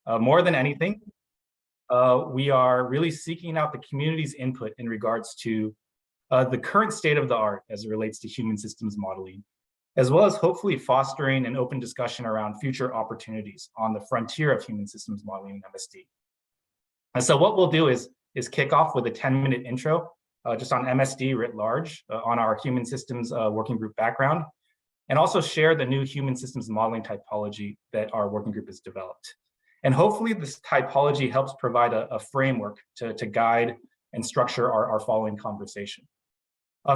More than anything, we are really seeking out the community's input in regards to the current state of the art as it relates to human systems modeling, as well as hopefully fostering an open discussion around future opportunities on the frontier of human systems modeling in MSD. And so what we'll do is kick off with a 10-minute intro just on MSD writ large, on our human systems working group background, and also share the new human systems modeling typology that our working group has developed. And hopefully this typology helps provide a framework to guide and structure our following conversation.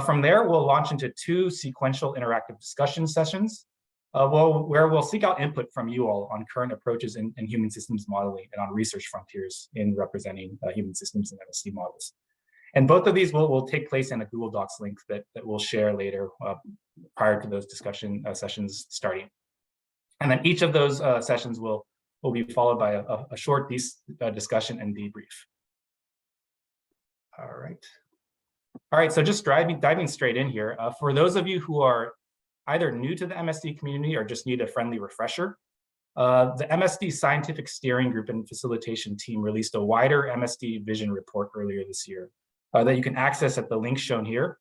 From there, we'll launch into 2 sequential interactive discussion sessions where we'll seek out input from you all on current approaches in human systems modeling and on research frontiers in representing human systems and MSD models. And both of these will take place in a Google Docs link that we'll share later prior to those discussion sessions starting. And then each of those sessions will be followed by a short discussion and debrief. All right, so just diving straight in here. For those of you who are either new to the MSD community or just need a friendly refresher, the MSD Scientific Steering Group and Facilitation Team released a wider MSD vision report earlier this year that you can access at the link shown here.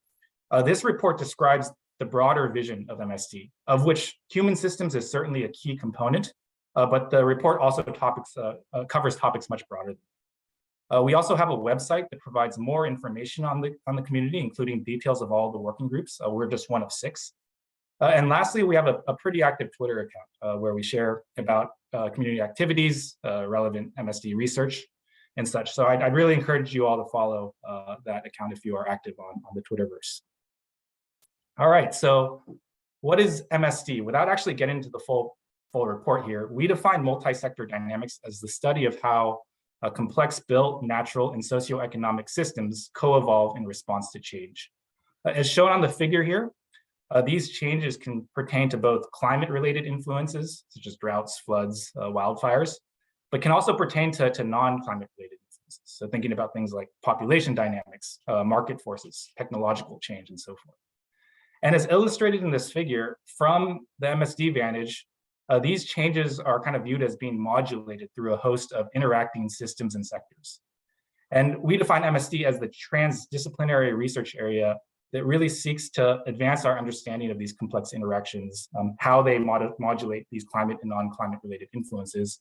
This report describes the broader vision of MSD, of which human systems is certainly a key component, but the report also covers topics much broader. We also have a website that provides more information on the community, including details of all the working groups. We're just one of 6. And lastly, we have a pretty active Twitter account where we share about community activities, relevant MSD research, and such. So I'd really encourage you all to follow that account if you are active on the Twitterverse. All right, so what is MSD? Without actually getting into the full report here, we define multi-sector dynamics as the study of how complex built, natural, and socioeconomic systems co-evolve in response to change. As shown on the figure here, these changes can pertain to both climate-related influences, such as droughts, floods, wildfires, but can also pertain to non-climate related influences. So thinking about things like population dynamics, market forces, technological change, and so forth. And as illustrated in this figure, from the MSD vantage, these changes are kind of viewed as being modulated through a host of interacting systems and sectors. And we define MSD as the transdisciplinary research area that really seeks to advance our understanding of these complex interactions, how they modulate these climate and non-climate related influences,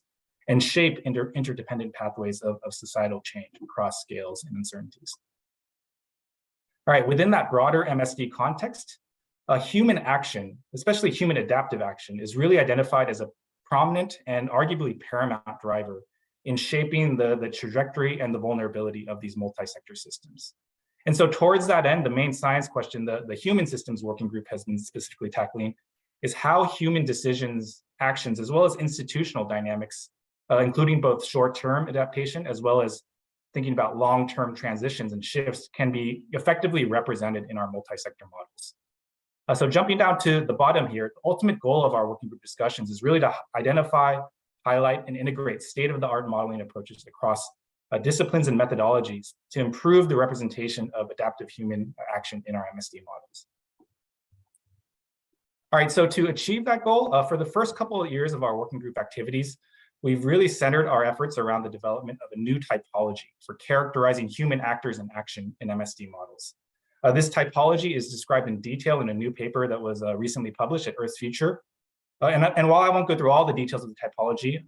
and shape interdependent pathways of societal change across scales and uncertainties. All right, within that broader MSD context, human action, especially human adaptive action, is really identified as a prominent and arguably paramount driver in shaping the trajectory and the vulnerability of these multi-sector systems. And so towards that end, the main science question the Human Systems Working Group has been specifically tackling is how human decisions, actions, as well as institutional dynamics, including both short-term adaptation, as well as thinking about long-term transitions and shifts, can be effectively represented in our multi-sector models. So jumping down to the bottom here, the ultimate goal of our working group discussions is really to identify, highlight, and integrate state-of-the-art modeling approaches across disciplines and methodologies to improve the representation of adaptive human action in our MSD models. All right, so to achieve that goal, for the first couple of years of our working group activities, we've really centered our efforts around the development of a new typology for characterizing human actors in action in MSD models. This typology is described in detail in a new paper that was recently published at Earth's Future. And while I won't go through all the details of the typology,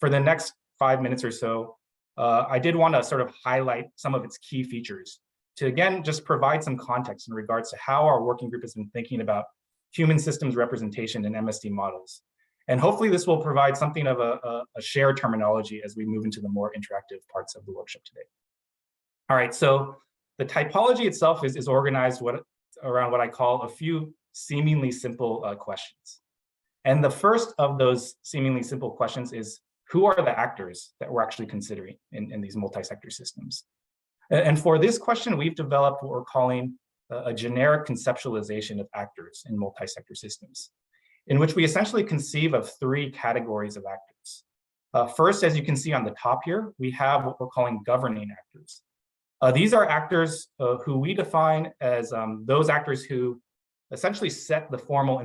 for the next 5 minutes or so, I did want to sort of highlight some of its key features to, again, just provide some context in regards to how our working group has been thinking about human systems representation in MSD models. And hopefully this will provide something of a shared terminology as we move into the more interactive parts of the workshop today. All right, so the typology itself is organized around what I call a few seemingly simple questions. And the first of those seemingly simple questions is, who are the actors that we're actually considering in these multi-sector systems? And for this question, we've developed what we're calling a generic conceptualization of actors in multi-sector systems, in which we essentially conceive of 3 categories of actors. First, as you can see on the top here, we have what we're calling governing actors. These are actors who we define as those actors who essentially set the formal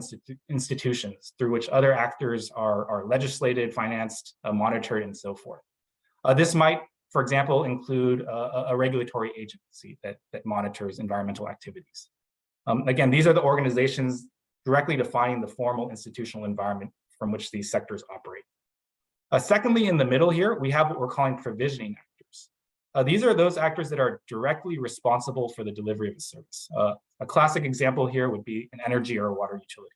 institutions through which other actors are legislated, financed, monitored, and so forth. This might, for example, include a regulatory agency that monitors environmental activities. Again, these are the organizations directly defining the formal institutional environment from which these sectors operate. Secondly, in the middle here, we have what we're calling provisioning actors. These are those actors that are directly responsible for the delivery of a service. A classic example here would be an energy or a water utility.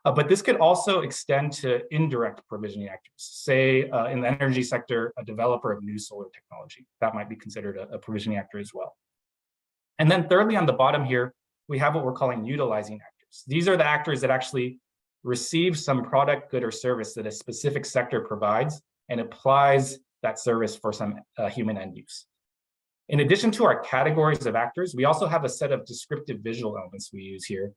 But this could also extend to indirect provisioning actors. Say in the energy sector, a developer of new solar technology. That might be considered a provisioning actor as well. And then thirdly, on the bottom here, we have what we're calling utilizing actors. These are the actors that actually receive some product, good, or service that a specific sector provides and applies that service for some human end use. In addition to our categories of actors, we also have a set of descriptive visual elements we use here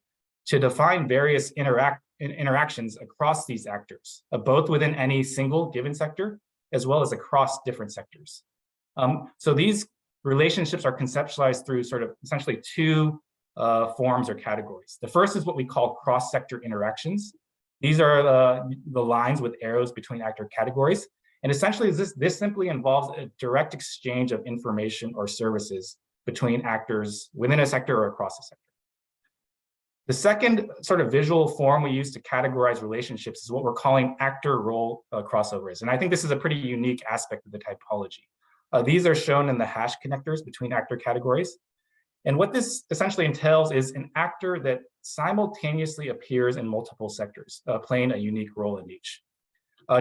to define various interactions across these actors, both within any single given sector, as well as across different sectors. So these relationships are conceptualized through sort of essentially two forms or categories. The first is what we call cross-sector interactions. These are the lines with arrows between actor categories. And essentially, this simply involves a direct exchange of information or services between actors within a sector or across a sector. The second sort of visual form we use to categorize relationships is what we're calling actor-role crossovers. And I think this is a pretty unique aspect of the typology. These are shown in the hash connectors between actor categories. And what this essentially entails is an actor that simultaneously appears in multiple sectors, playing a unique role in each.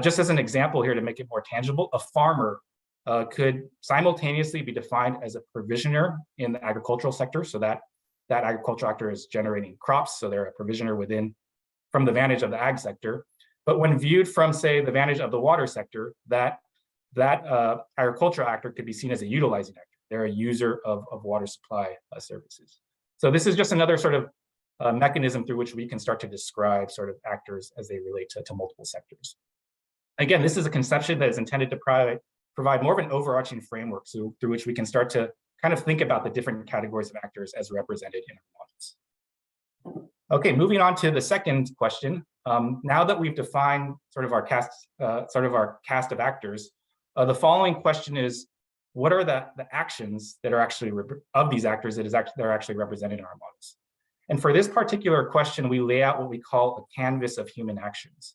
Just as an example here to make it more tangible, a farmer could simultaneously be defined as a provisioner in the agricultural sector, so that agricultural actor is generating crops, so they're a provisioner from the vantage of the ag sector. But when viewed from, say, the vantage of the water sector, that agricultural actor could be seen as a utilizing actor. They're a user of water supply services. So this is just another sort of mechanism through which we can start to describe sort of actors as they relate to multiple sectors. Again, this is a conception that is intended to provide more of an overarching framework through which we can start to kind of think about the different categories of actors as represented in our models. Okay, moving on to the second question. Now that we've defined sort of our cast of actors, the following question is, what are the actions that are actually of these actors that are actually represented in our models? And for this particular question, we lay out what we call a canvas of human actions.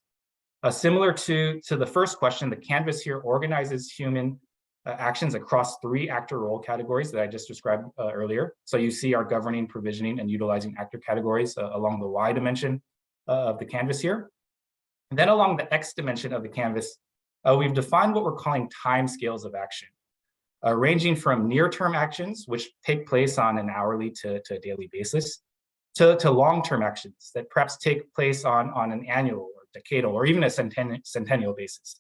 Similar to the first question, the canvas here organizes human actions across three actor role categories that I just described earlier. So you see our governing, provisioning, and utilizing actor categories along the Y dimension of the canvas here. And then along the X dimension of the canvas, we've defined what we're calling time scales of action, ranging from near-term actions, which take place on an hourly to a daily basis, to long-term actions that perhaps take place on an annual or decadal or even a centennial basis.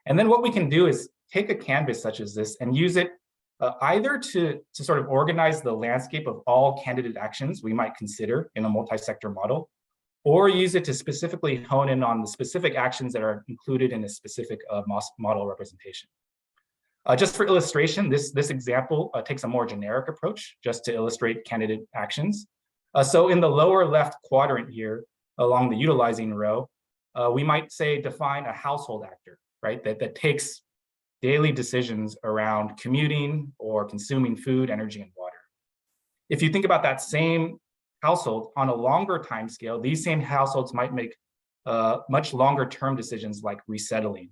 And then what we can do is take a canvas such as this and use it either to sort of organize the landscape of all candidate actions we might consider in a multi-sector model, or use it to specifically hone in on the specific actions that are included in a specific model representation. Just for illustration, this example takes a more generic approach just to illustrate candidate actions. So in the lower left quadrant here, along the utilizing row, we might say define a household actor, right? That takes daily decisions around commuting or consuming food, energy, and water. If you think about that same household on a longer time scale, these same households might make much longer term decisions like resettling,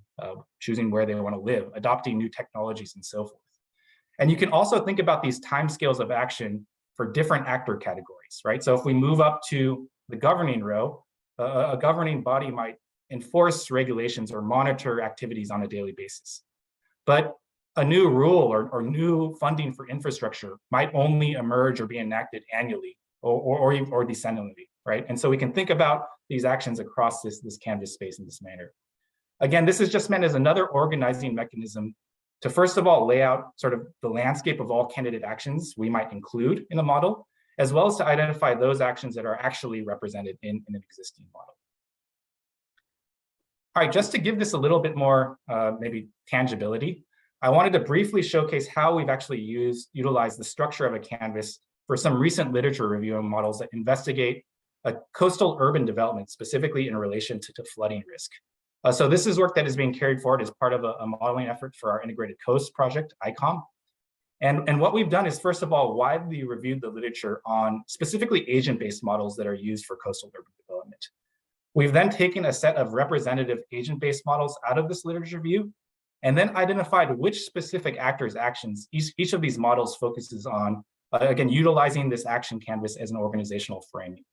choosing where they want to live, adopting new technologies, and so forth. And you can also think about these timescales of action for different actor categories, right? So if we move up to the governing row, a governing body might enforce regulations or monitor activities on a daily basis. But a new rule or new funding for infrastructure might only emerge or be enacted annually or decennially, right? And so we can think about these actions across this canvas space in this manner. Again, this is just meant as another organizing mechanism to first of all lay out sort of the landscape of all candidate actions we might include in a model, as well as to identify those actions that are actually represented in an existing model. All right, just to give this a little bit more maybe tangibility, I wanted to briefly showcase how we've actually utilized the structure of a canvas for some recent literature review on models that investigate coastal urban development, specifically in relation to flooding risk. So this is work that is being carried forward as part of a modeling effort for our Integrated Coast project, ICOM. And what we've done is, first of all, widely reviewed the literature on specifically agent-based models that are used for coastal urban development. We've then taken a set of representative agent-based models out of this literature review, and then identified which specific actors' actions each of these models focuses on, again, utilizing this action canvas as an organizational framing.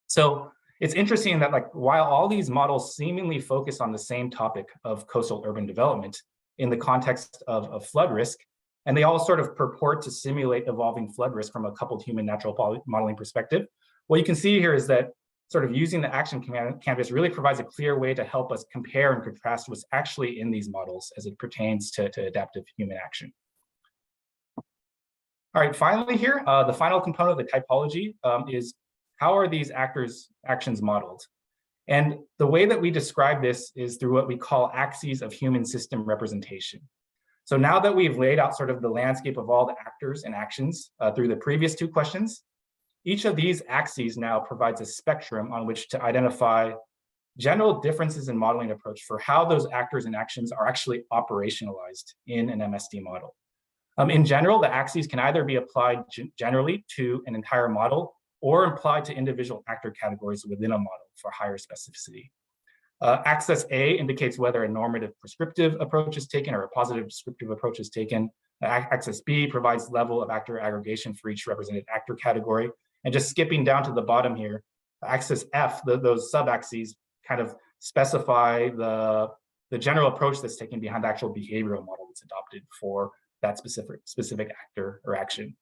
So it's interesting that, like, while all these models seemingly focus on the same topic of coastal urban development in the context of flood risk, and they all sort of purport to simulate evolving flood risk from a coupled human natural modeling perspective, what you can see here is that sort of using the action canvas really provides a clear way to help us compare and contrast what's actually in these models as it pertains to adaptive human action. All right, finally here, the final component of the typology is how are these actions modeled? And the way that we describe this is through what we call axes of human system representation. So now that we've laid out sort of the landscape of all the actors and actions through the previous two questions, each of these axes now provides a spectrum on which to identify general differences in modeling approach for how those actors and actions are actually operationalized in an MSD model. In general, the axes can either be applied generally to an entire model or applied to individual actor categories within a model for higher specificity. Axis A indicates whether a normative prescriptive approach is taken or a positive descriptive approach is taken. Axis B provides level of actor aggregation for each represented actor category. And just skipping down to the bottom here, axis F, those sub-axes kind of specify the general approach that's taken behind the actual behavioral model that's adopted for that specific actor or action.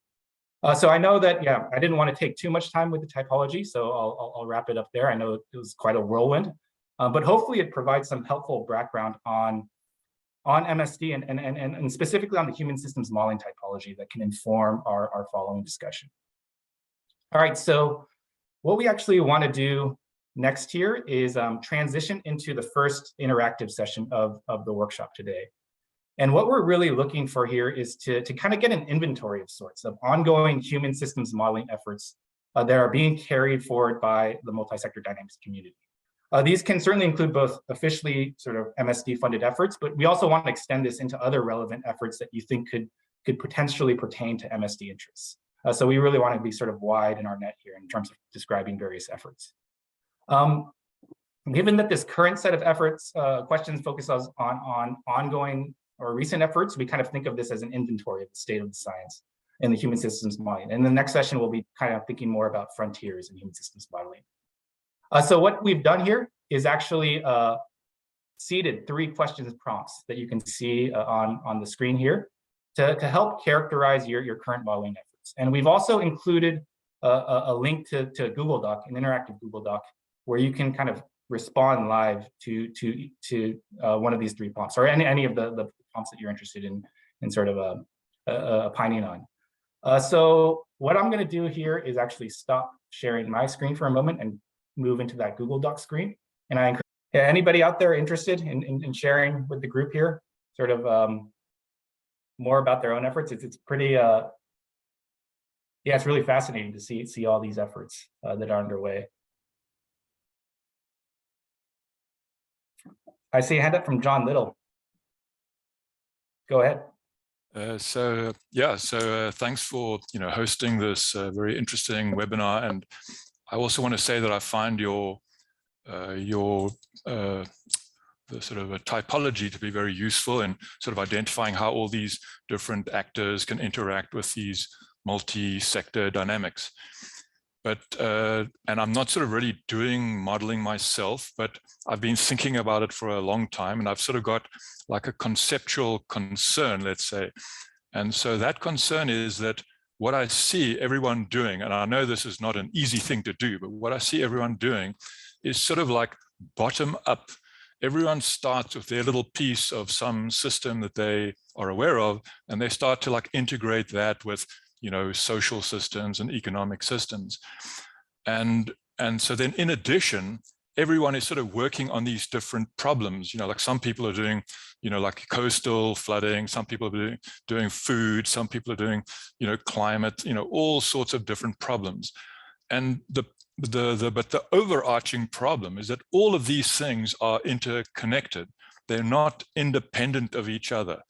So I know that, yeah, I didn't want to take too much time with the typology, so I'll wrap it up there. I know it was quite a whirlwind, but hopefully it provides some helpful background on MSD and specifically on the human systems modeling typology that can inform our following discussion. All right, so what we actually want to do next here is transition into the first interactive session of the workshop today. And what we're really looking for here is to kind of get an inventory of sorts of ongoing human systems modeling efforts that are being carried forward by the multi-sector dynamics community. These can certainly include both officially sort of MSD funded efforts, but we also want to extend this into other relevant efforts that you think could potentially pertain to MSD interests. So we really want to be sort of wide in our net here in terms of describing various efforts. Given that this current set of efforts, questions focus on ongoing or recent efforts, we kind of think of this as an inventory of the state of the science in the human systems modeling. And the next session, we'll be kind of thinking more about frontiers in human systems modeling. So what we've done here is actually seeded 3 questions prompts that you can see on the screen here to help characterize your current modeling efforts. And we've also included a link to Google Doc, an interactive Google Doc, where you can kind of respond live to one of these 3 prompts, or any of the prompts that you're interested in sort of opining on. So what I'm going to do here is actually stop sharing my screen for a moment and move into that Google Doc screen. And I encourage anybody out there interested in sharing with the group here, sort of more about their own efforts. It's pretty, yeah, it's really fascinating to see all these efforts that are underway. I see a hand up from John Little. Go ahead. So thanks for hosting this very interesting webinar, and I also want to say that I find the sort of a typology to be very useful in sort of identifying how all these different actors can interact with these multi-sector dynamics. But and I'm not sort of really doing modeling myself, but I've been thinking about it for a long time, and I've sort of got like a conceptual concern, let's say. And so that concern is that what I see everyone doing, and I know this is not an easy thing to do, but what I see everyone doing is sort of like bottom up. Everyone starts with their little piece of some system that they are aware of, and they start to like integrate that with social systems and economic systems. And so then in addition, everyone is sort of working on these different problems. Like some people are doing, like coastal flooding, some people are doing food, some people are doing, climate, all sorts of different problems. And the overarching problem is that all of these things are interconnected. They're not independent of each other.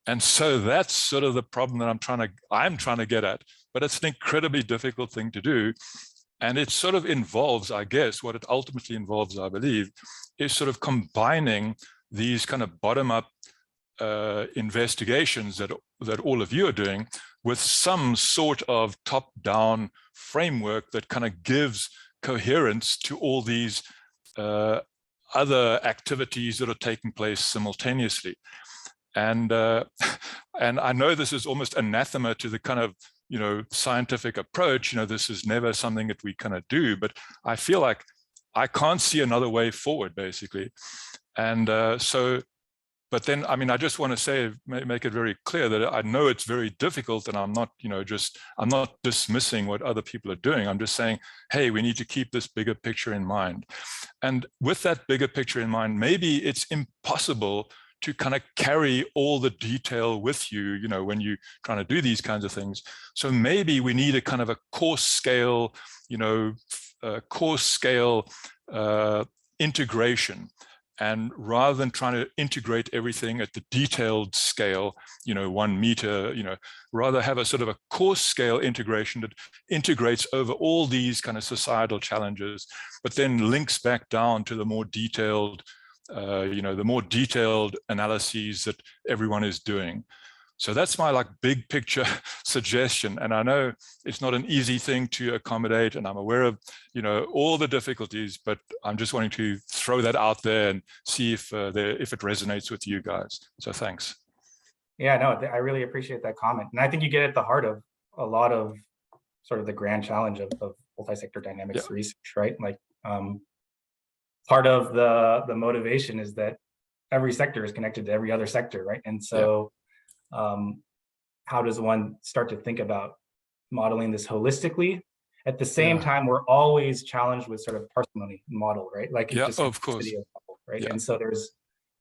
And so that's sort of the problem that I'm trying to get at, but it's an incredibly difficult thing to do. And it sort of involves, I guess, what it ultimately involves, I believe, is sort of combining these kind of bottom-up investigations that all of you are doing with some sort of top-down framework that kind of gives coherence to all these other activities that are taking place simultaneously. And and I know this is almost anathema to the kind of scientific approach. This is never something that we kind of do, but I feel like I can't see another way forward, basically. And but then, I mean, I just want to say, make it very clear that I know it's very difficult, and I'm not, I'm not dismissing what other people are doing. I'm just saying, hey, we need to keep this bigger picture in mind. And with that bigger picture in mind, maybe it's impossible to kind of carry all the detail with you, when you're trying to do these kinds of things. So maybe we need a kind of a course scale, integration. And rather than trying to integrate everything at the detailed scale, 1 meter, rather have a sort of a course scale integration that integrates over all these kind of societal challenges, but then links back down to the more detailed, the more detailed analyses that everyone is doing. So that's my big picture suggestion. And I know it's not an easy thing to accommodate, and I'm aware of, all the difficulties, but I'm just wanting to throw that out there and see if it resonates with you guys. So thanks. Yeah, no, I really appreciate that comment. And I think you get at the heart of a lot of sort of the grand challenge of multi-sector dynamics research, right? Part of the motivation is that every sector is connected to every other sector, right? And so how does one start to think about modeling this holistically? At the same time, we're always challenged with sort of parsimony model, right? Of course, right? And so there's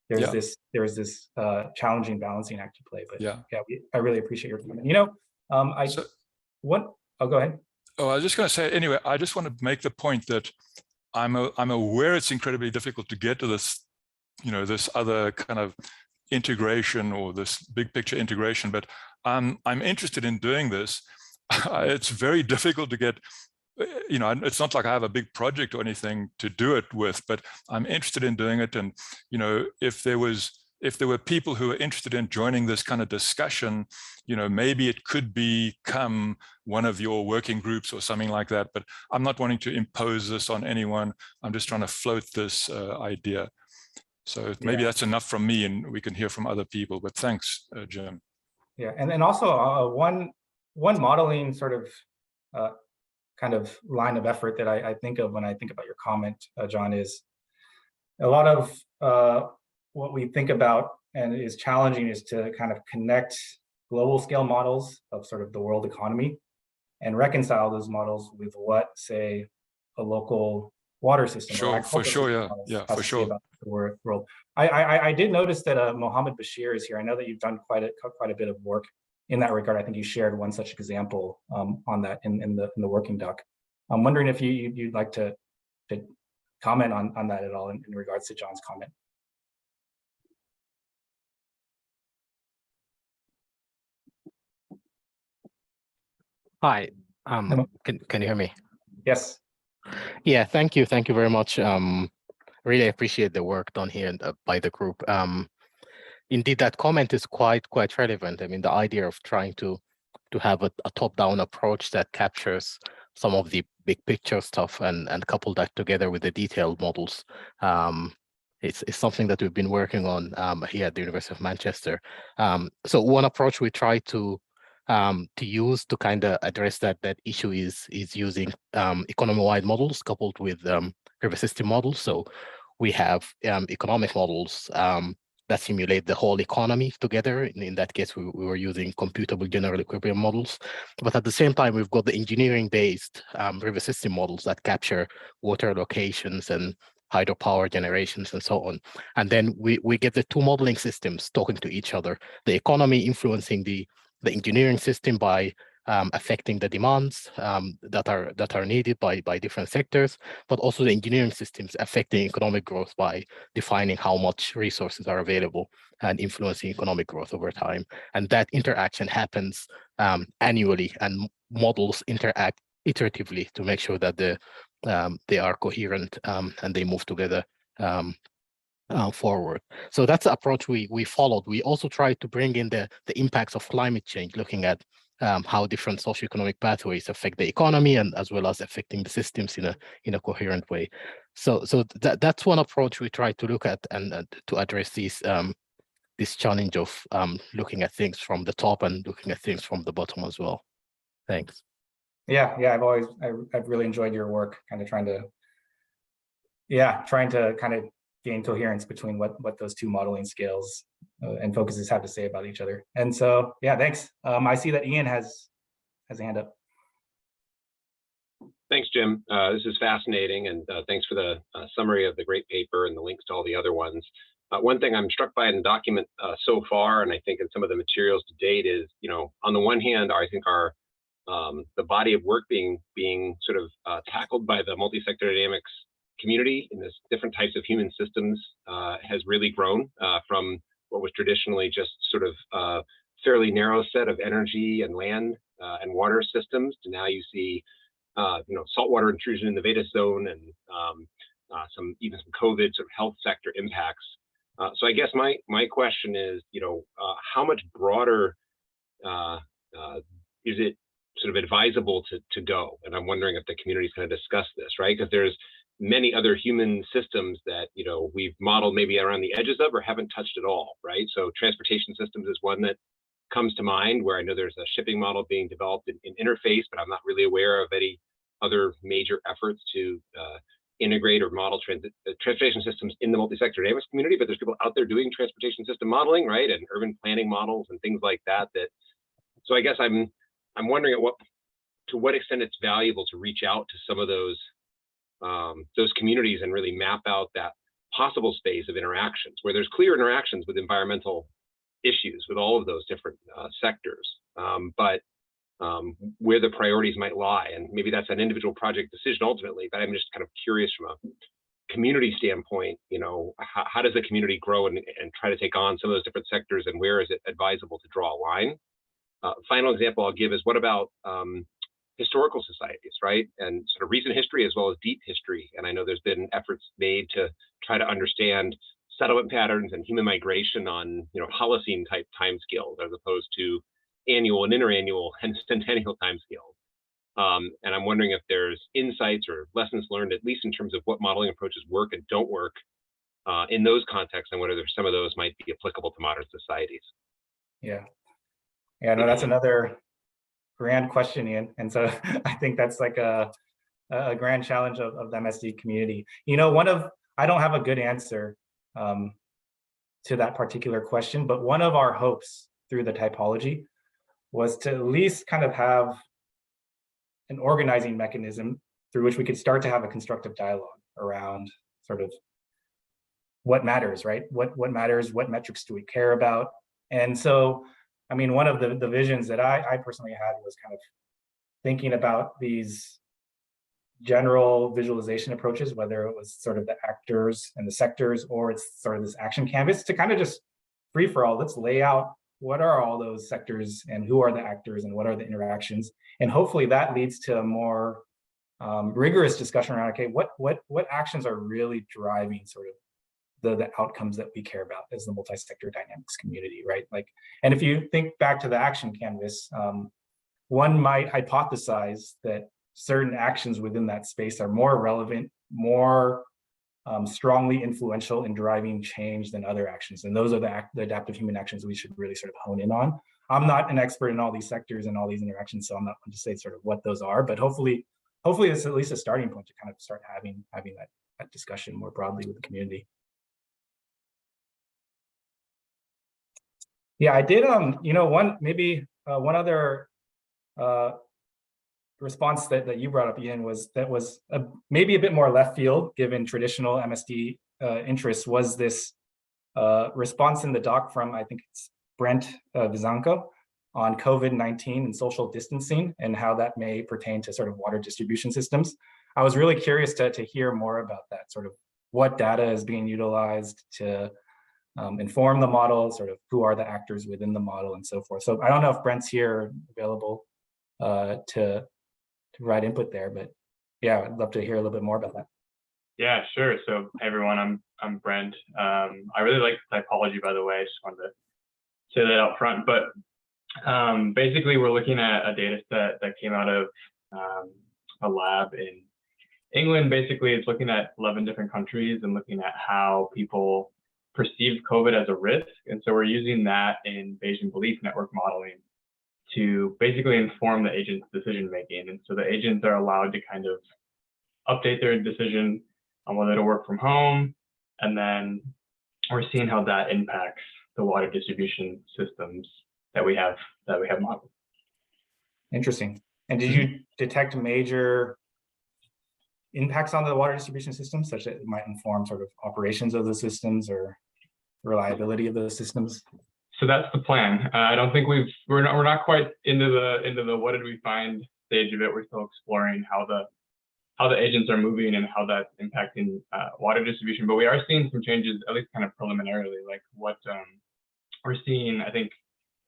this challenging balancing act to play. But I really appreciate your comment. Go ahead. Oh, I was just going to say, anyway, I just want to make the point that I'm aware it's incredibly difficult to get to this, this other kind of integration or this big picture integration, but I'm interested in doing this. It's very difficult to get, it's not like I have a big project or anything to do it with, but I'm interested in doing it. And, if there were people who are interested in joining this kind of discussion, maybe it could become one of your working groups or something like that, but I'm not wanting to impose this on anyone. I'm just trying to float this idea. So maybe that's enough from me, and we can hear from other people, but thanks, Jim. Yeah, and then also one modeling sort of kind of line of effort that I think of when I think about your comment, John, is a lot of what we think about and is challenging is to kind of connect global scale models of sort of the world economy and reconcile those models with what, say, a local water system. For sure. About the world. I did notice that Mohammed Bashir is here. I know that you've done quite a bit of work in that regard. I think you shared one such example on that in the working doc. I'm wondering if you'd like to comment on that at all in regards to John's comment. Hi, can you hear me? Yes. Yeah, thank you very much. Really appreciate the work done here by the group. Indeed, that comment is quite relevant. I mean, the idea of trying to have a top-down approach that captures some of the big picture stuff and couple that together with the detailed models. It's something that we've been working on here at the University of Manchester. So one approach we try to use to kind of address that issue is using economy-wide models coupled with river system models. So we have economic models that simulate the whole economy together. In that case, we were using computable general equilibrium models. But at the same time, we've got the engineering-based river system models that capture water locations and hydropower generations and so on. And then we get the two modeling systems talking to each other, the economy influencing the engineering system by affecting the demands that are needed by different sectors, but also the engineering systems affecting economic growth by defining how much resources are available and influencing economic growth over time. And that interaction happens annually, and models interact iteratively to make sure that they are coherent and they move together forward. So that's the approach we followed. We also tried to bring in the impacts of climate change, looking at how different socioeconomic pathways affect the economy, and as well as affecting the systems in a coherent way. So that's one approach we tried to look at and to address this challenge of looking at things from the top and looking at things from the bottom as well. Thanks. Yeah, I've really enjoyed your work, kind of trying to kind of gain coherence between what those two modeling scales and focuses have to say about each other. And so, yeah, thanks. I see that Ian has a hand up. Thanks, Jim. This is fascinating, and thanks for the summary of the great paper and the links to all the other ones. One thing I'm struck by in the document so far, and I think in some of the materials to date, is, on the one hand, I think the body of work being sort of tackled by the multi-sector dynamics community in this different types of human systems has really grown from what was traditionally just sort of fairly narrow set of energy and land and water systems to now you see saltwater intrusion in the Veda zone and even some COVID sort of health sector impacts. So I guess my question is, how much broader is it sort of advisable to go? And I'm wondering if the community's going to discuss this, right? Because there's many other human systems that we've modeled maybe around the edges of or haven't touched at all, right? So transportation systems is one that comes to mind, where I know there's a shipping model being developed in interface, but I'm not really aware of any other major efforts to integrate or model transportation systems in the multi-sector dynamics community. But there's people out there doing transportation system modeling, right, and urban planning models and things like that. So I guess I'm wondering to what extent it's valuable to reach out to some of those communities and really map out that possible space of interactions where there's clear interactions with environmental issues with all of those different sectors, but where the priorities might lie. And maybe that's an individual project decision ultimately, but I'm just kind of curious from a community standpoint, how does the community grow and try to take on some of those different sectors, and where is it advisable to draw a line? Final example I'll give is, what about historical societies, right? And sort of recent history as well as deep history. And I know there's been efforts made to try to understand settlement patterns and human migration on, Holocene type timescales as opposed to annual and interannual and centennial timescales. And I'm wondering if there's insights or lessons learned, at least in terms of what modeling approaches work and don't work in those contexts, and whether some of those might be applicable to modern societies. Yeah, no, that's another grand question, Ian. And so I think that's like a grand challenge of the MSD community. I don't have a good answer to that particular question, but one of our hopes through the typology was to at least kind of have an organizing mechanism through which we could start to have a constructive dialogue around sort of what matters, right? What matters, what metrics do we care about? And so, I mean, one of the visions that I personally had was kind of thinking about these general visualization approaches, whether it was sort of the actors and the sectors, or it's sort of this action canvas, to kind of just free for all. Let's lay out what are all those sectors and who are the actors and what are the interactions. And hopefully that leads to a more rigorous discussion around, okay, what actions are really driving sort of the outcomes that we care about as the multi-sector dynamics community, right? Like, and if you think back to the action canvas, one might hypothesize that certain actions within that space are more relevant, more strongly influential in driving change than other actions. And those are the adaptive human actions we should really sort of hone in on. I'm not an expert in all these sectors and all these interactions, so I'm not going to say sort of what those are, but hopefully it's at least a starting point to kind of start having that discussion more broadly with the community. Yeah, I did, one other response that you brought up, Ian, was maybe a bit more left field given traditional MSD interests, was this response in the doc from, I think it's Brent Vizanko, on COVID-19 and social distancing and how that may pertain to sort of water distribution systems. I was really curious to hear more about that, sort of what data is being utilized to inform the model, sort of who are the actors within the model and so forth. So I don't know if Brent's here available to provide input there, but yeah, I'd love to hear a little bit more about that. Yeah, sure. So hey everyone, I'm Brent. I really like Typology, by the way. I just wanted to say that up front. But basically, we're looking at a data set that came out of a lab in England. Basically, it's looking at 11 different countries and looking at how people perceive COVID as a risk. And so we're using that in Bayesian belief network modeling to basically inform the agent's decision making. And so the agents are allowed to kind of update their decision on whether to work from home. And then we're seeing how that impacts the water distribution systems that we have modeled. Interesting. And did you detect major impacts on the water distribution system, such that it might inform sort of operations of the systems or reliability of those systems? So that's the plan. I don't think we're not quite into the what did we find stage of it. We're still exploring how the agents are moving and how that's impacting water distribution. But we are seeing some changes, at least kind of preliminarily, like what we're seeing. I think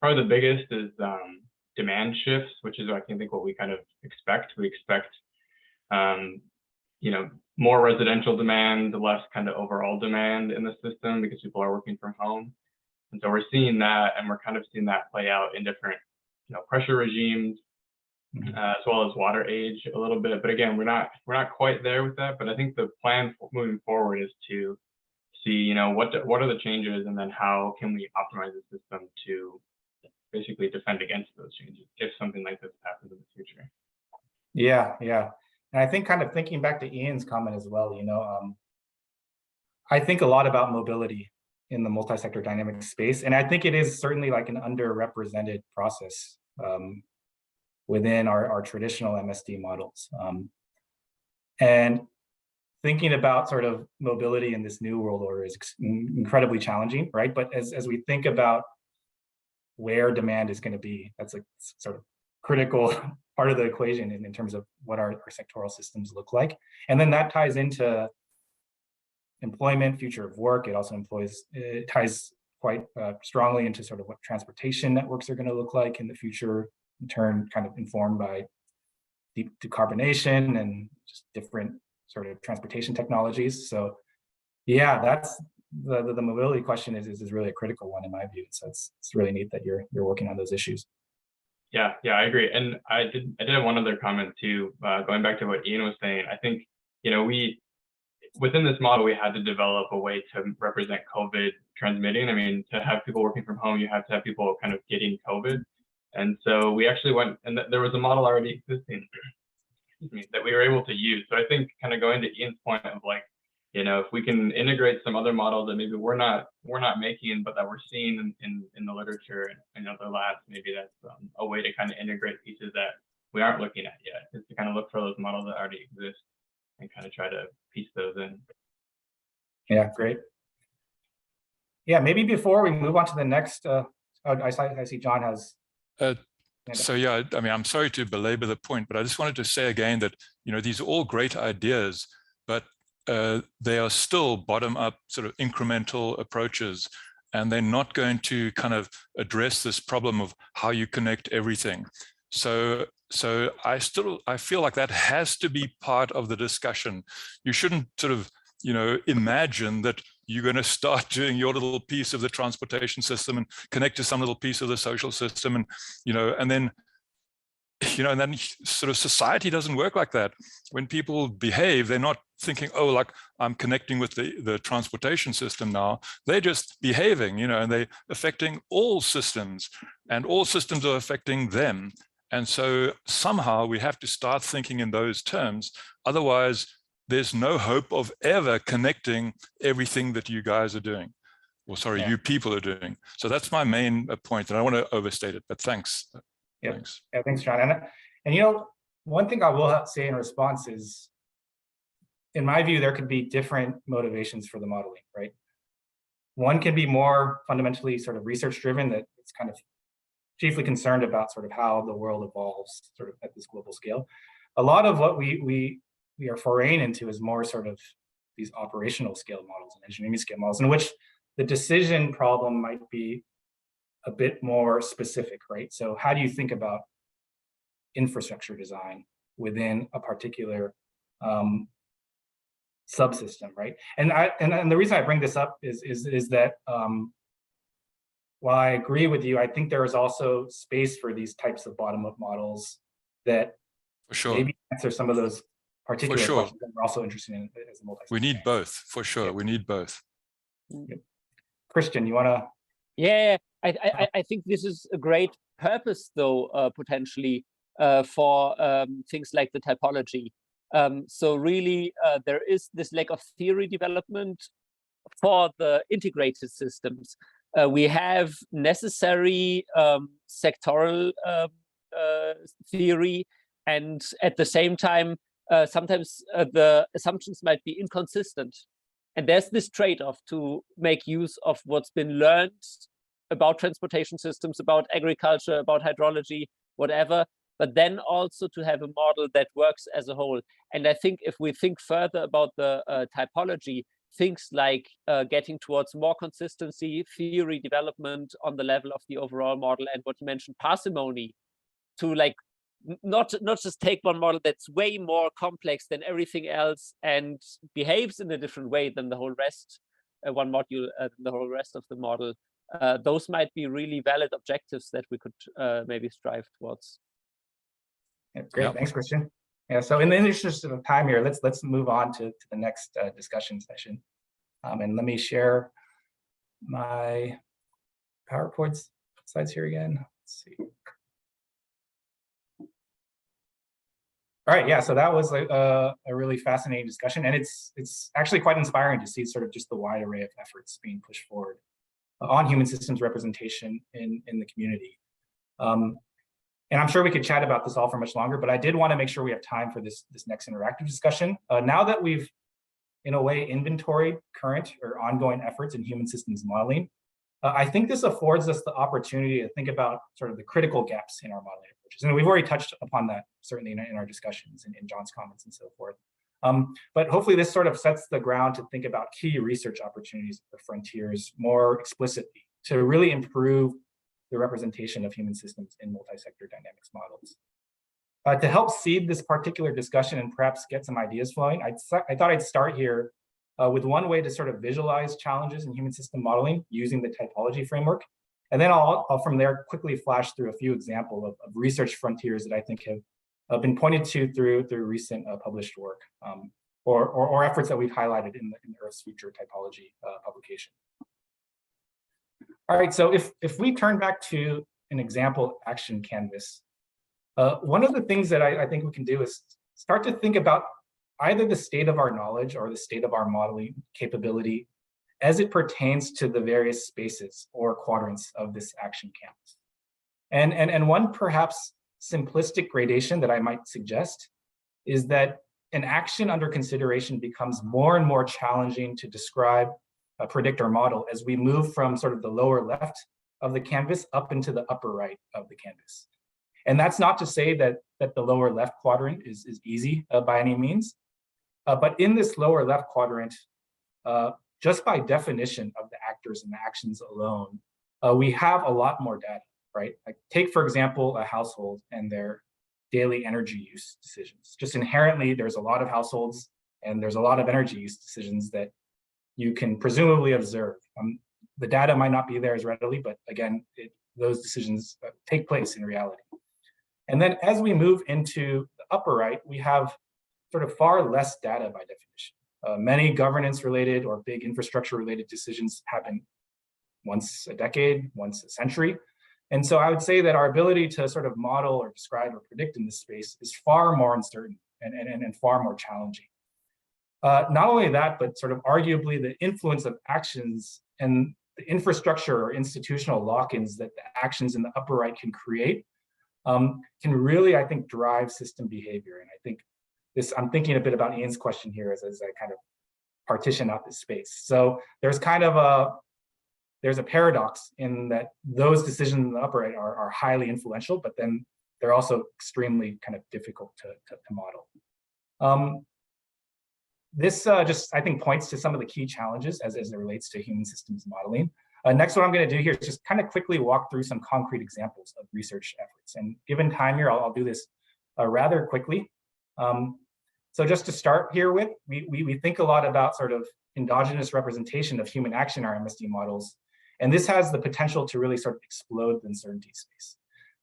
probably the biggest is demand shifts, which is I think what we kind of expect. We expect more residential demand, less kind of overall demand in the system because people are working from home. And so we're seeing that, and we're kind of seeing that play out in different pressure regimes, as well as water age a little bit. But again, we're not quite there with that. But I think the plan moving forward is to see what are the changes, and then how can we optimize the system to basically defend against those changes if something like this happens in the future. Yeah. And I think kind of thinking back to Ian's comment as well, I think a lot about mobility in the multi-sector dynamic space. And I think it is certainly like an underrepresented process within our traditional MSD models. And thinking about sort of mobility in this new world order is incredibly challenging, right? But as we think about where demand is going to be, that's a sort of critical part of the equation in terms of what our sectoral systems look like. And then that ties into employment, future of work. It also ties quite strongly into sort of what transportation networks are going to look like in the future, in turn kind of informed by decarbonation and just different sort of transportation technologies. So yeah, that's the mobility question is really a critical one in my view. So it's really neat that you're working on those issues. Yeah, I agree. And I did have one other comment too, going back to what Ian was saying. I think, within this model, we had to develop a way to represent COVID transmitting. I mean, to have people working from home, you have to have people kind of getting COVID. And so we actually went, and there was a model already existing, that we were able to use. So I think kind of going to Ian's point of like, if we can integrate some other models that maybe we're not making, but that we're seeing in the literature and other labs, maybe that's a way to kind of integrate pieces that we aren't looking at yet, is to kind of look for those models that already exist and kind of try to piece those in. Yeah, great. Yeah, maybe before we move on to the next, I see John has. So yeah, I mean, I'm sorry to belabor the point, but I just wanted to say again that, these are all great ideas, but they are still bottom-up sort of incremental approaches, and they're not going to kind of address this problem of how you connect everything. So I feel like that has to be part of the discussion. You shouldn't sort of, imagine that you're going to start doing your little piece of the transportation system and connect to some little piece of the social system, and and then sort of society doesn't work like that. When people behave, they're not thinking, oh, like I'm connecting with the transportation system now. They're just behaving, and they're affecting all systems, and all systems are affecting them. And so somehow we have to start thinking in those terms. Otherwise, there's no hope of ever connecting everything that you guys are doing. Or sorry, you people are doing. So that's my main point, and I don't want to overstate it, but thanks. Yeah. Thanks. Yeah, thanks, John. And one thing I will say in response is, in my view, there could be different motivations for the modeling, right? One can be more fundamentally sort of research driven, that it's kind of chiefly concerned about sort of how the world evolves sort of at this global scale. A lot of what we are foraying into is more sort of these operational scale models and engineering scale models, in which the decision problem might be a bit more specific, right? So how do you think about infrastructure design within a particular subsystem, right? And the reason I bring this up is that while I agree with you, I think there is also space for these types of bottom-up models that For sure. maybe answer some of those particular For sure. questions that we're also interested in as a multi. We need both, for sure. Yeah. We need both. Yep. Christian, you want to? Yeah, I think this is a great purpose, though, potentially for things like the typology. So really, there is this lack of theory development for the integrated systems. We have necessary sectoral theory, and at the same time, sometimes the assumptions might be inconsistent. And there's this trade-off to make use of what's been learned about transportation systems, about agriculture, about hydrology, whatever, but then also to have a model that works as a whole. And I think if we think further about the typology, things like getting towards more consistency, theory development on the level of the overall model, and what you mentioned, parsimony, to like not just take one model that's way more complex than everything else and behaves in a different way than the whole rest, one module, the whole rest of the model. Those might be really valid objectives that we could maybe strive towards. Yeah, great, thanks, Christian. Yeah, so in the interest of time here, let's move on to the next discussion session. And let me share my PowerPoint slides here again. Let's see. All right, yeah, so that was a really fascinating discussion, and it's actually quite inspiring to see sort of just the wide array of efforts being pushed forward on human systems representation in the community. And I'm sure we could chat about this all for much longer, but I did want to make sure we have time for this next interactive discussion. Now that we've, in a way, inventoried current or ongoing efforts in human systems modeling, I think this affords us the opportunity to think about sort of the critical gaps in our modeling approaches. And we've already touched upon that, certainly in our discussions and in John's comments and so forth. But hopefully this sort of sets the ground to think about key research opportunities for frontiers more explicitly to really improve the representation of human systems in multi-sector dynamics models. To help seed this particular discussion and perhaps get some ideas flowing, I thought I'd start here with one way to sort of visualize challenges in human system modeling using the typology framework. And then I'll from there quickly flash through a few examples of research frontiers that I think have been pointed to through recent published work or efforts that we've highlighted in the Earth's Future Typology publication. All right, so if we turn back to an example action canvas, one of the things that I think we can do is start to think about either the state of our knowledge or the state of our modeling capability as it pertains to the various spaces or quadrants of this action canvas. And one perhaps simplistic gradation that I might suggest is that an action under consideration becomes more and more challenging to describe, predict, or model as we move from sort of the lower left of the canvas up into the upper right of the canvas. And that's not to say that the lower left quadrant is easy by any means, but in this lower left quadrant, just by definition of the actors and the actions alone, we have a lot more data, right? Like take, for example, a household and their daily energy use decisions. Just inherently, there's a lot of households and there's a lot of energy use decisions that you can presumably observe. The data might not be there as readily, but again, those decisions take place in reality. And then as we move into the upper right, we have sort of far less data by definition. Many governance-related or big infrastructure-related decisions happen once a decade, once a century. And so I would say that our ability to sort of model or describe or predict in this space is far more uncertain and far more challenging. Not only that, but sort of arguably the influence of actions and the infrastructure or institutional lock-ins that the actions in the upper right can create can really, I think, drive system behavior. And I think I'm thinking a bit about Ian's question here as I kind of partition out this space. So there's kind of there's a paradox in that those decisions in the upper right are highly influential, but then they're also extremely kind of difficult to model. This just, I think, points to some of the key challenges as it relates to human systems modeling. Next, what I'm going to do here is just kind of quickly walk through some concrete examples of research efforts. And given time here, I'll do this rather quickly. So just to start here with, we think a lot about sort of endogenous representation of human action in our MSD models. And this has the potential to really sort of explode the uncertainty space,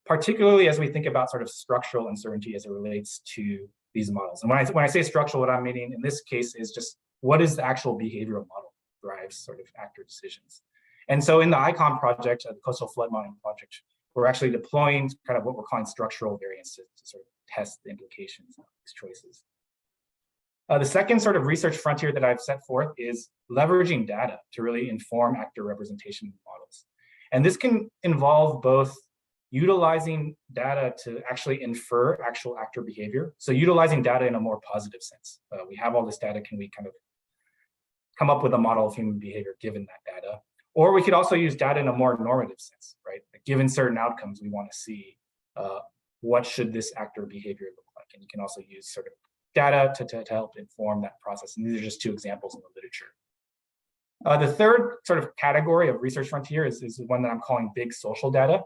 particularly as we think about sort of structural uncertainty as it relates to these models. And when I say structural, what I'm meaning in this case is just what is the actual behavioral model that drives sort of actor decisions. And so in the ICOM project, the coastal flood modeling project, we're actually deploying kind of what we're calling structural variants to sort of test the implications of these choices. The second sort of research frontier that I've set forth is leveraging data to really inform actor representation models. And this can involve both utilizing data to actually infer actual actor behavior. So utilizing data in a more positive sense. We have all this data, can we kind of come up with a model of human behavior given that data? Or we could also use data in a more normative sense, right? Like given certain outcomes, we want to see what should this actor behavior look like? And you can also use sort of data to help inform that process. And these are just two examples in the literature. The third sort of category of research frontier is one that I'm calling big social data.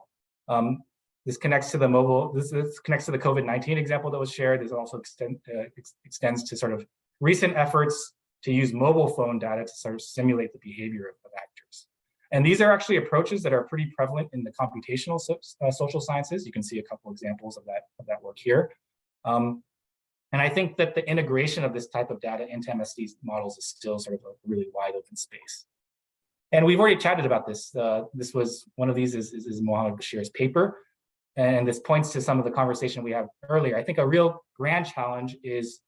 This connects to the this connects to the COVID-19 example that was shared. This also extends to sort of recent efforts to use mobile phone data to sort of simulate the behavior of actors. And these are actually approaches that are pretty prevalent in the computational social sciences. You can see a couple examples of that work here. And I think that the integration of this type of data into MSD models is still sort of a really wide open space. And we've already chatted about this. This was one of these is Mohammed Bashir's paper. And this points to some of the conversation we had earlier. I think a real grand challenge is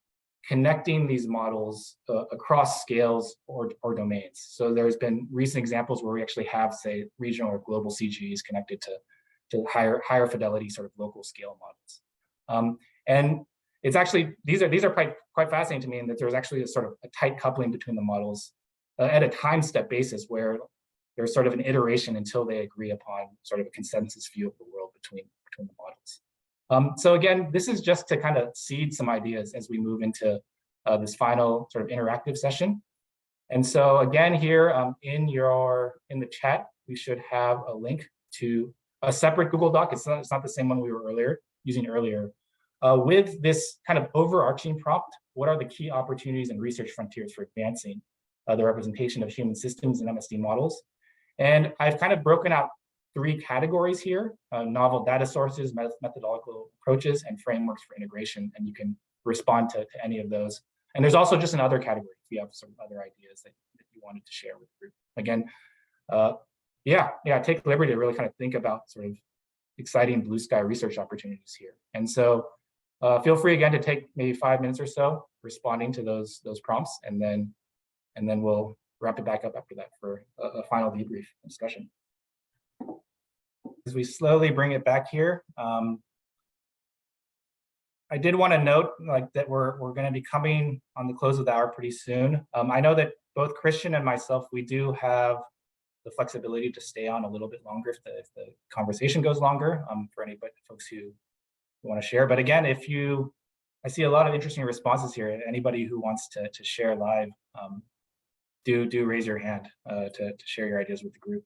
connecting these models across scales or domains. So there's been recent examples where we actually have, say, regional or global CGEs connected to higher fidelity sort of local scale models. And it's actually, these are quite fascinating to me in that there's actually a sort of a tight coupling between the models at a time step basis where there's sort of an iteration until they agree upon sort of a consensus view of the world between the models. So again, this is just to kind of seed some ideas as we move into this final sort of interactive session. And so again, here in the chat, we should have a link to a separate Google Doc. It's not the same one we were using earlier. With this kind of overarching prompt, what are the key opportunities and research frontiers for advancing the representation of human systems in MSD models? And I've kind of broken out 3 categories here: novel data sources, methodological approaches, and frameworks for integration. And you can respond to any of those. And there's also just another category if you have some other ideas that you wanted to share with the group. Again, take liberty to really kind of think about sort of exciting blue sky research opportunities here. And so feel free again to take maybe 5 minutes or so responding to those prompts, and then we'll wrap it back up after that for a final debrief discussion. As we slowly bring it back here, I did want to note that we're going to be coming on the close of the hour pretty soon. I know that both Christian and myself, we do have the flexibility to stay on a little bit longer if the conversation goes longer, for any folks who want to share. But again, I see a lot of interesting responses here. Anybody who wants to share live, do raise your hand to share your ideas with the group.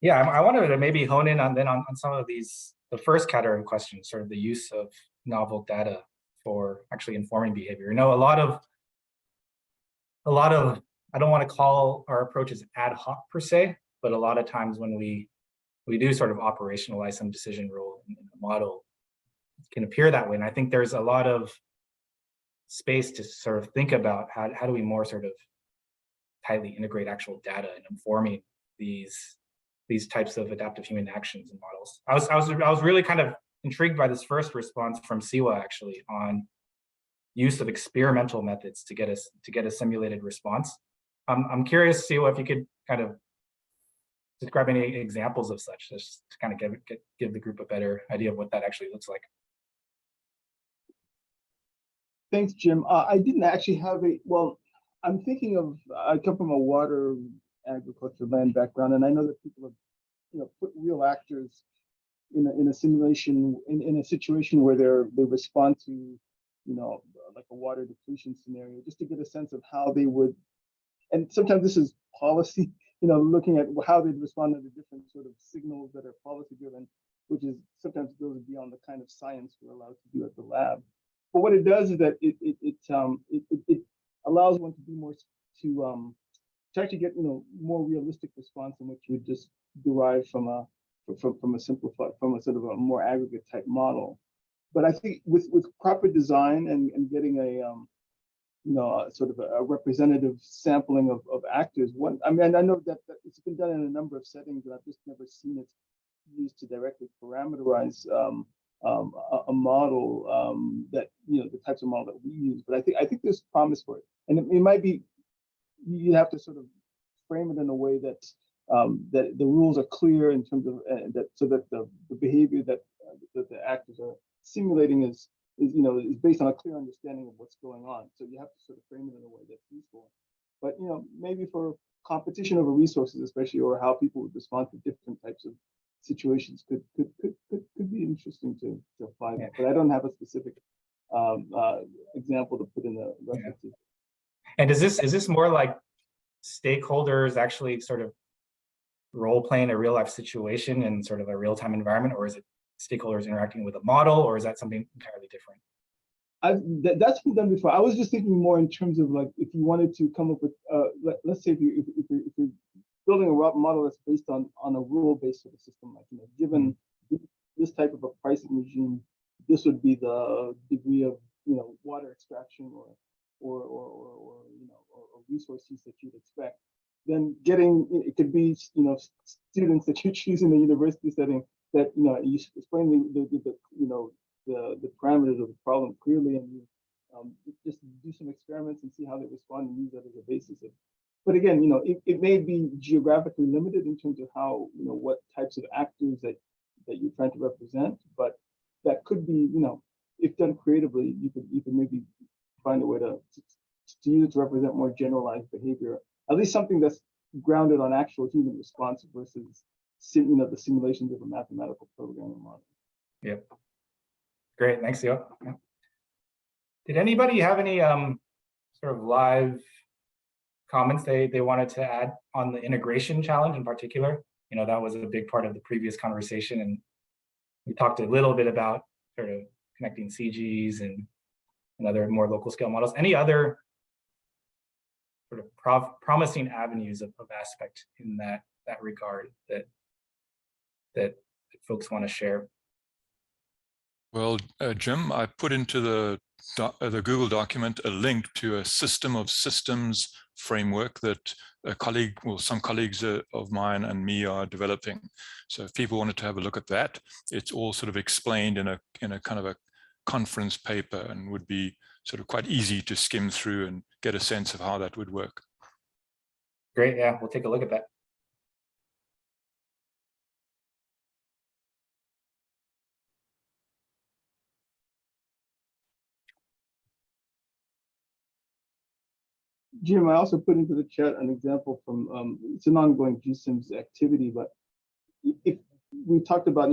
Yeah, I wanted to maybe hone in on some of these, the first category of questions, sort of the use of novel data for actually informing behavior. You know, a lot of, I don't want to call our approaches ad hoc per se, but a lot of times when we do sort of operationalize some decision rule in the model, it can appear that way. And I think there's a lot of space to sort of think about how do we more sort of tightly integrate actual data in informing these types of adaptive human actions and models. I was really kind of intrigued by this first response from Siwa actually on use of experimental methods to get a simulated response. I'm curious, Siwa, if you could kind of describe any examples of such, just to kind of give the group a better idea of what that actually looks like. Thanks, Jim. I didn't actually have well, I'm thinking of, I come from a water agriculture land background, and I know that people have, put real actors in a simulation, in a situation where they respond to, like a water depletion scenario, just to get a sense of how they would, and sometimes this is policy, looking at how they'd respond to the different sort of signals that are policy driven, which is sometimes goes beyond the kind of science we're allowed to do at the lab. But what it does is that it allows one to be more to actually get more realistic response than what you would just derive from a simplified, from a sort of a more aggregate type model. But I think with proper design and getting sort of a representative sampling of actors. I know that it's been done in a number of settings, but I've just never seen it used to directly parameterize a model that the types of model that we use. But I think there's promise for it, and it might be, you have to sort of frame it in a way that that the rules are clear in terms of that, so that the behavior that the actors are simulating is based on a clear understanding of what's going on. So you have to sort of frame it in a way that's useful. But maybe for competition over resources, especially, or how people would respond to different types of situations, could be interesting to apply that. But I don't have a specific example to put in the references. Yeah. And is this more like stakeholders actually sort of role playing a real life situation in sort of a real time environment, or is it stakeholders interacting with a model, or is that something entirely different? That's been done before. I was just thinking more in terms of like, if you wanted to come up with, let's say if you're building a model that's based on a rule-based sort of system, like given this type of a pricing regime, this would be the degree of water extraction or resource use that you'd expect. Then it could be students that you choose in the university setting that you explain the parameters of the problem clearly, and you just do some experiments and see how they respond and use that as a basis. But again, it may be geographically limited in terms of how what types of actors that you're trying to represent, but that could be if done creatively, you could maybe find a way to use it to represent more generalized behavior, at least something that's grounded on actual human response versus the simulations of a mathematical programming model. Yep. Great, thanks, Theo. Did anybody have any sort of live comments they wanted to add on the integration challenge in particular? That was a big part of the previous conversation, and we talked a little bit about sort of connecting CGs and other more local scale models. Any other sort of promising avenues of aspect in that regard that folks want to share? Well, Jim, I put into the Google document a link to a system of systems framework that some colleagues of mine and me are developing. So if people wanted to have a look at that, it's all sort of explained in a kind of a conference paper, and would be sort of quite easy to skim through and get a sense of how that would work. Great, yeah, we'll take a look at that. Jim, I also put into the chat an example from, it's an ongoing GSIMS activity, but if we talked about,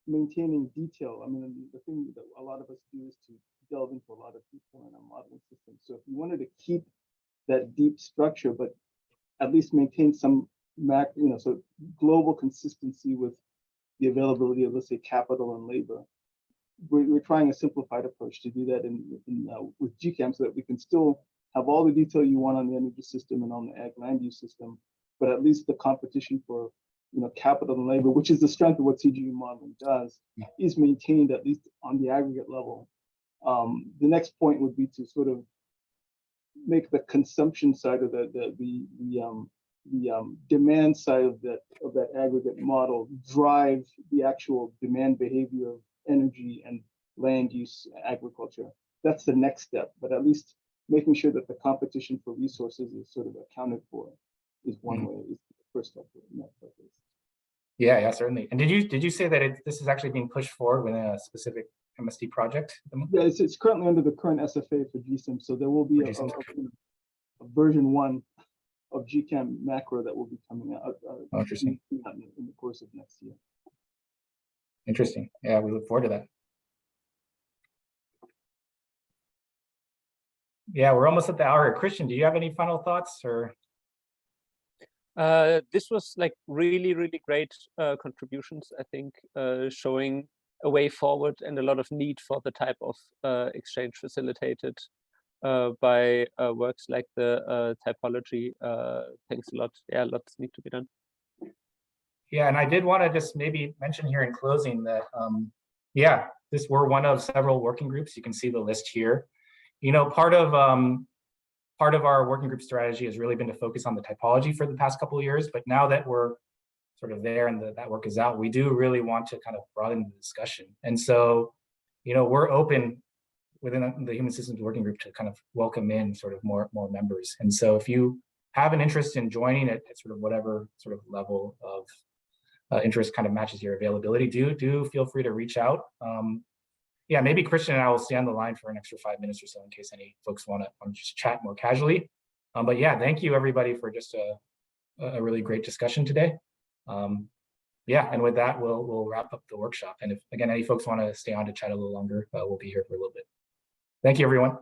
maintaining detail, I mean, the thing that a lot of us do is to delve into a lot of detail in our modeling system. So if you wanted to keep that deep structure, but at least maintain some so global consistency with the availability of, let's say, capital and labor, we're trying a simplified approach to do that with GCAM, so that we can still have all the detail you want on the energy system and on the ag land use system, but at least the competition for capital and labor, which is the strength of what CGU modeling does, is maintained at least on the aggregate level. The next point would be to sort of make the consumption side of the demand side of that aggregate model drive the actual demand behavior of energy and land use agriculture. That's the next step, but at least making sure that the competition for resources is sort of accounted for is one way, is the first step in that process. Yeah, certainly. And did you say that this is actually being pushed forward within a specific MSD project? Yeah, it's currently under the current SFA for GSIM, so there will be a version 1 of GCAM macro that will be coming out interesting. in the course of next year. Interesting. Yeah, we look forward to that. Yeah, we're almost at the hour. Christian, do you have any final thoughts or? This was like really, really great contributions, I think, showing a way forward and a lot of need for the type of exchange facilitated by works like the Typology. Thanks a lot. Yeah, lots need to be done. Yeah, and I did want to just maybe mention here in closing that, yeah, we're one of several working groups. You can see the list here. You know, part of our working group strategy has really been to focus on the typology for the past couple of years, but now that we're sort of there and that work is out, we do really want to kind of broaden the discussion. And so, you know, we're open within the Human Systems Working Group to kind of welcome in sort of more members. And so if you have an interest in joining it at sort of whatever sort of level of interest kind of matches your availability, do feel free to reach out. Yeah, maybe Christian and I will stay on the line for an extra 5 minutes or so in case any folks want to just chat more casually. But yeah, thank you everybody for just a really great discussion today. Yeah, and with that, we'll wrap up the workshop. And if, again, any folks want to stay on to chat a little longer, we'll be here for a little bit. Thank you, everyone.